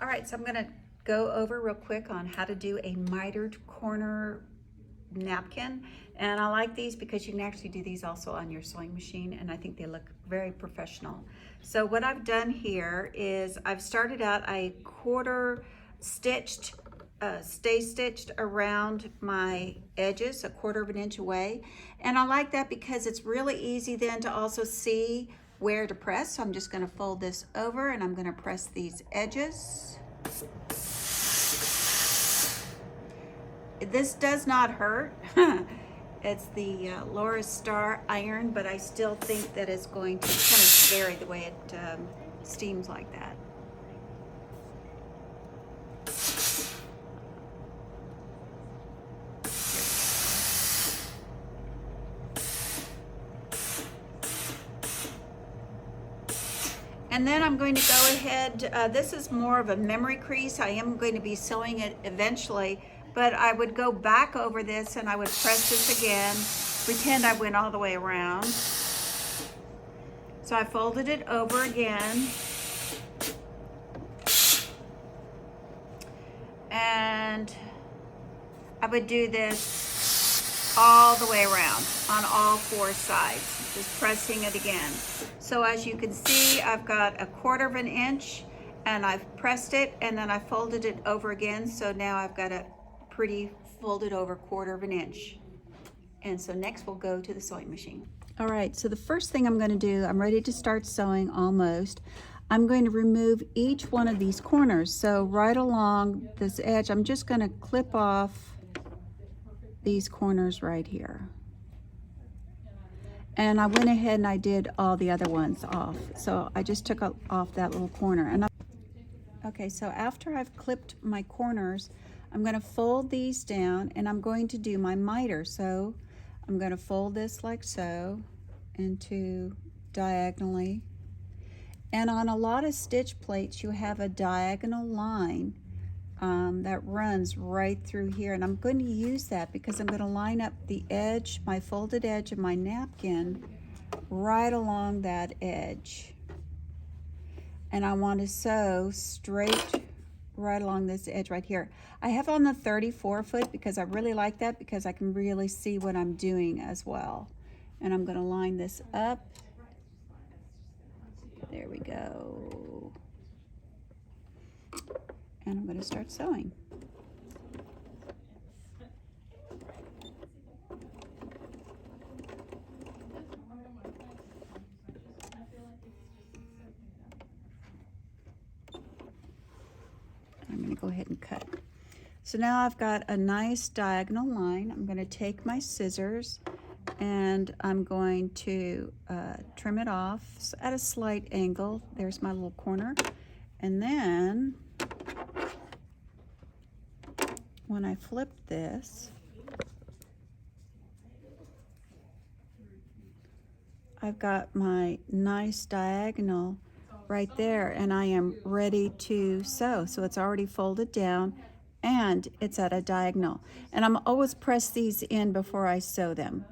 All right, so I'm gonna go over real quick on how to do a mitered corner napkin. And I like these because you can actually do these also on your sewing machine, and I think they look very professional. So what I've done here is I've started out a quarter stitched, stay stitched around my edges, a quarter of an inch away. And I like that because it's really easy then to also see where to press. So I'm just gonna fold this over and I'm gonna press these edges. This does not hurt. It's the Laura Star iron, but I still think that it's going to kind of scary the way it steams like that. And then I'm going to go ahead, this is more of a memory crease. I am going to be sewing it eventually, but I would go back over this and I would press this again, pretend I went all the way around. So I folded it over again. And I would do this all the way around on all four sides, just pressing it again. So as you can see, I've got a quarter of an inch and I've pressed it and then I folded it over again. So now I've got a pretty folded over quarter of an inch. And so next we'll go to the sewing machine. All right, so the first thing I'm going to do, I'm ready to start sewing almost. I'm going to remove each one of these corners. So right along this edge, I'm just going to clip off these corners right here. And I went ahead and I did all the other ones off. So I just took off that little corner. And okay, so after I've clipped my corners, I'm going to fold these down and I'm going to do my miter. So I'm going to fold this like so into diagonally. And on a lot of stitch plates, you have a diagonal line that runs right through here. And I'm going to use that because I'm going to line up the edge, my folded edge of my napkin, right along that edge. And I want to sew straight right along this edge right here. I have on the 34 foot because I really like that because I can really see what I'm doing as well. And I'm going to line this up. There we go. And I'm going to start sewing. I'm going to go ahead and cut. So now I've got a nice diagonal line. I'm going to take my scissors and I'm going to trim it off at a slight angle. There's my little corner. And then when I flip this, I've got my nice diagonal right there and I am ready to sew. So it's already folded down and it's at a diagonal. And I'm always press these in before I sew them.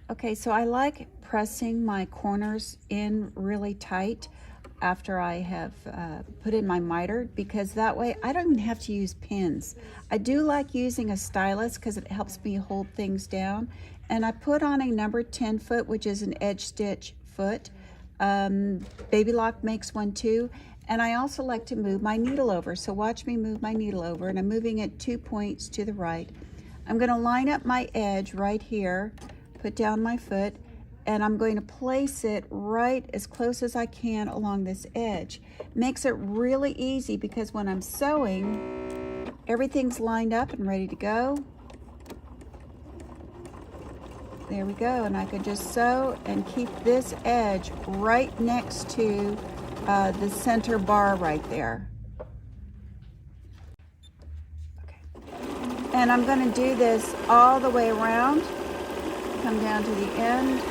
Okay, so I like pressing my corners in really tight after I have put in my miter because that way I don't even have to use pins. I do like using a stylus because it helps me hold things down. And I put on a number 10 foot, which is an edge stitch foot. Baby Lock makes one too. And I also like to move my needle over. So watch me move my needle over and I'm moving it 2 points to the right. I'm going to line up my edge right here, put down my foot, and I'm going to place it right as close as I can along this edge. Makes it really easy because when I'm sewing, everything's lined up and ready to go. There we go, and I can just sew and keep this edge right next to the center bar right there. Okay. And I'm going to do this all the way around, come down to the end.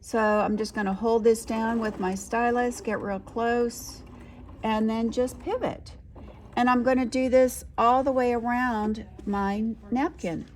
So I'm just going to hold this down with my stylus, get real close, and then just pivot. And I'm going to do this all the way around my napkin.